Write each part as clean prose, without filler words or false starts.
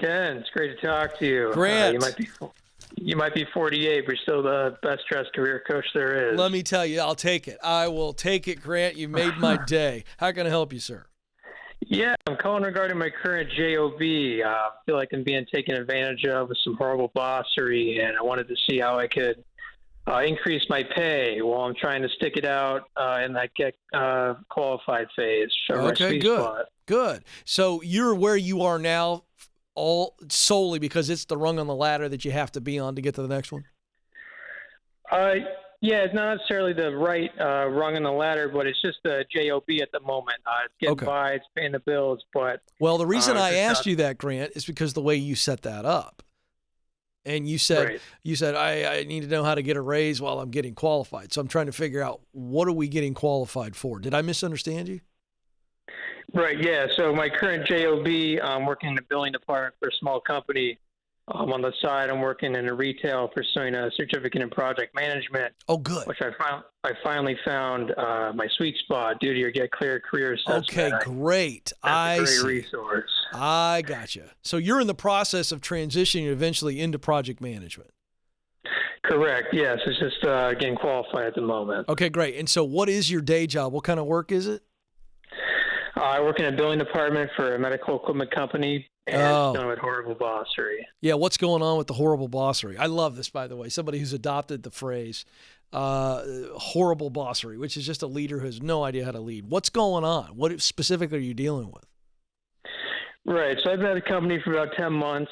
Ken. It's great to talk to you. Grant. You might be 48, but you're still the best-dressed career coach there is. Let me tell you, I'll take it. I will take it, Grant. You made my day. How can I help you, sir? Yeah, I'm calling regarding my current job. I feel like I'm being taken advantage of with some horrible bossery, and I wanted to see how I could increase my pay while I'm trying to stick it out in that get qualified phase. Okay, good. So you're where you are now all solely because it's the rung on the ladder that you have to be on to get to the next one? Yeah, it's not necessarily the right rung on the ladder, but it's just the job at the moment. It's getting by, it's paying the bills. But well, the reason I asked you that, Grant, is because the way you set that up. And you said, I need to know how to get a raise while I'm getting qualified. So I'm trying to figure out, what are we getting qualified for? Did I misunderstand you? Right, yeah. So my current job, I'm working in the billing department for a small company. On the side, I'm working in a retail pursuing a certificate in project management. Oh, good. Which I finally found my sweet spot due to your Get Clear career assessment. Okay, great. That's a great resource. I gotcha. So you're in the process of transitioning eventually into project management. Correct. Yes, it's just getting qualified at the moment. Okay, great. And so what is your day job? What kind of work is it? I work in a billing department for a medical equipment company. And dealing with horrible bossery. Yeah, what's going on with the horrible bossery? I love this, by the way. Somebody who's adopted the phrase horrible bossery, which is just a leader who has no idea how to lead. What's going on? What specifically are you dealing with? Right. So I've been at the company for about 10 months.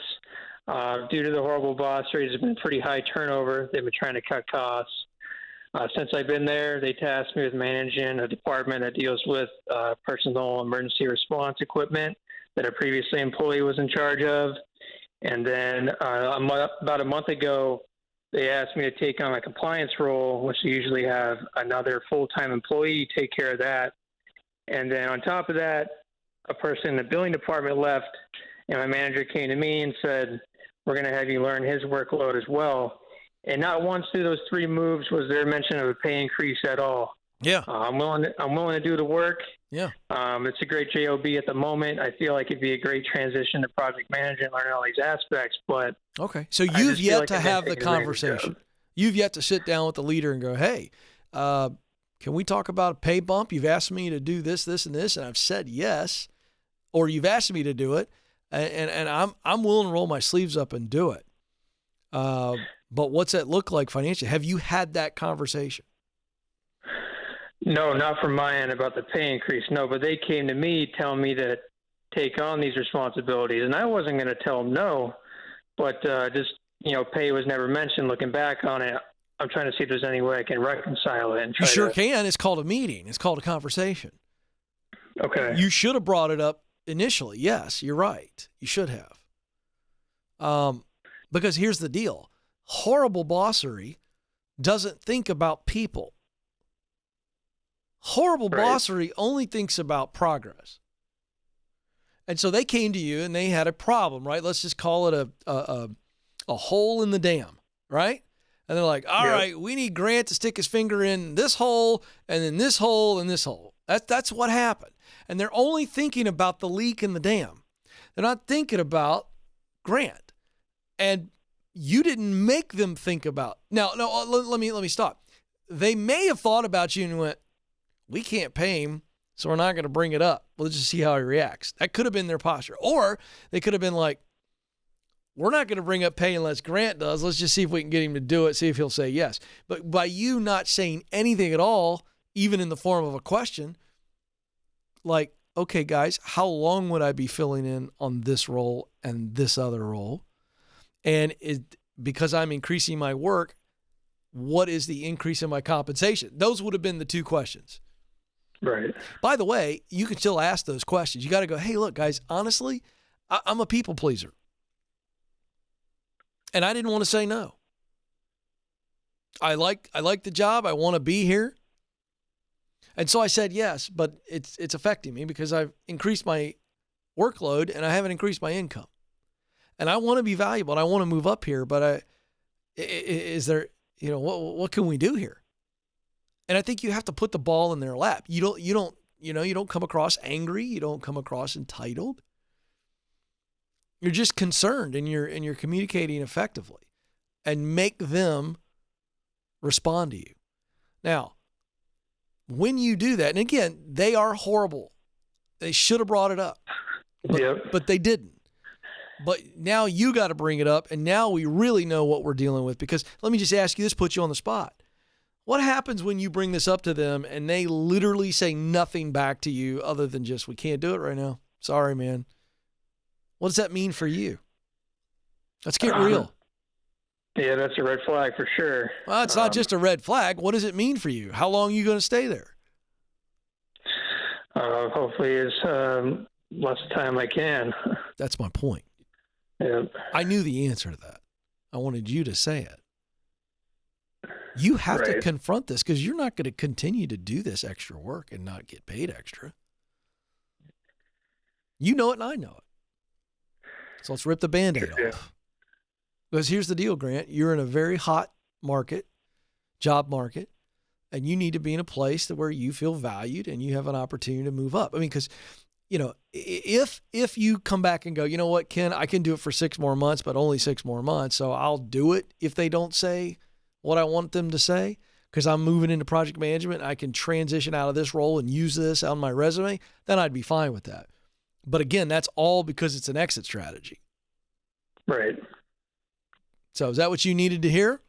Due to the horrible bossery, there's been pretty high turnover. They've been trying to cut costs. Since I've been there, they tasked me with managing a department that deals with personal emergency response equipment that a previous employee was in charge of. And then about a month ago, they asked me to take on a compliance role, which they usually have another full-time employee take care of that. And then on top of that, a person in the billing department left, and my manager came to me and said, we're going to have you learn his workload as well. And not once through those three moves was there mention of a pay increase at all. Yeah. I'm willing to do the work. Yeah. It's a great job at the moment. I feel like it'd be a great transition to project management, learning all these aspects. But okay, so you've yet to have the conversation. You've yet to sit down with the leader and go, "Hey, can we talk about a pay bump? You've asked me to do this, this, and this, and I've said yes, or you've asked me to do it, and I'm willing to roll my sleeves up and do it. But what's that look like financially? Have you had that conversation?" No, not from my end about the pay increase. No, but they came to me telling me to take on these responsibilities, and I wasn't going to tell them no. But pay was never mentioned. Looking back on it, I'm trying to see if there's any way I can reconcile it. And you sure can. It's called a meeting. It's called a conversation. Okay. You should have brought it up initially. Yes, you're right. You should have. Because here's the deal. Horrible bossery doesn't think about people. Horrible bossery only thinks about progress. And so they came to you and they had a problem, right? Let's just call it a hole in the dam, right? And they're like, all right, we need Grant to stick his finger in this hole and then this hole and this hole. That's what happened. And they're only thinking about the leak in the dam. They're not thinking about Grant. And you didn't make them think about. Now, no, let me stop. They may have thought about you and went, we can't pay him, so we're not going to bring it up. We'll just see how he reacts. That could have been their posture. Or they could have been like, we're not going to bring up pay unless Grant does. Let's just see if we can get him to do it, see if he'll say yes. But by you not saying anything at all, even in the form of a question, like, okay, guys, how long would I be filling in on this role and this other role? And because I'm increasing my work, what is the increase in my compensation? Those would have been the two questions. Right. By the way, you can still ask those questions. You got to go, hey, look, guys, honestly, I'm a people pleaser. And I didn't want to say no. I like the job. I want to be here. And so I said yes, but it's affecting me because I've increased my workload and I haven't increased my income. And I want to be valuable and I want to move up here, but is there, what can we do here? And I think you have to put the ball in their lap. You don't come across angry. You don't come across entitled. You're just concerned, and you're communicating effectively, and make them respond to you. Now, when you do that, and again, they are horrible. They should have brought it up, but they didn't. But now you got to bring it up, and now we really know what we're dealing with. Because let me just ask you this, put you on the spot. What happens when you bring this up to them and they literally say nothing back to you other than just, we can't do it right now. Sorry, man. What does that mean for you? Let's get real. Yeah, that's a red flag for sure. Well, it's not just a red flag. What does it mean for you? How long are you going to stay there? Hopefully as less time I can. That's my point. Yeah. I knew the answer to that. I wanted you to say it. You have to confront this, because you're not going to continue to do this extra work and not get paid extra. You know it and I know it. So let's rip the Band-Aid off. Because here's the deal, Grant. You're in a very hot market, job market, and you need to be in a place where you feel valued and you have an opportunity to move up. I mean, because, you know, if you come back and go, you know what, Ken, I can do it for 6 more months, but only 6 more months, so I'll do it if they don't say what I want them to say, because I'm moving into project management, I can transition out of this role and use this on my resume, then I'd be fine with that. But again, that's all because it's an exit strategy. Right. So is that what you needed to hear?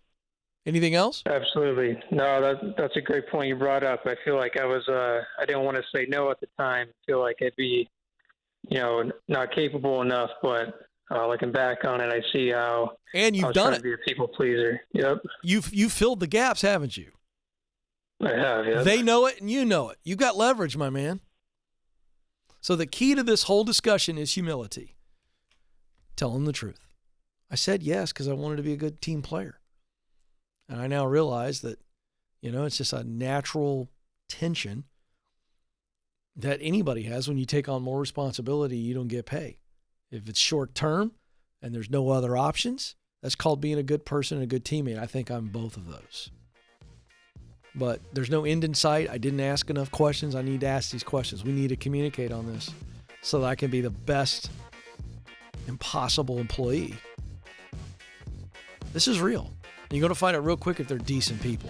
Anything else? Absolutely. No, that's a great point you brought up. I feel like I didn't want to say no at the time. I feel like I'd be, you know, not capable enough, but looking back on it, I see how. And you've done it. To be a people pleaser. Yep. You've filled the gaps, haven't you? I have. Yeah. They know it, and you know it. You've got leverage, my man. So the key to this whole discussion is humility. Tell them the truth. I said yes because I wanted to be a good team player, and I now realize that, you know, it's just a natural tension that anybody has when you take on more responsibility. You don't get paid. If it's short term and there's no other options, that's called being a good person and a good teammate. I think I'm both of those. But there's no end in sight. I didn't ask enough questions. I need to ask these questions. We need to communicate on this so that I can be the best impossible employee. This is real. You're going to find it real quick if they're decent people.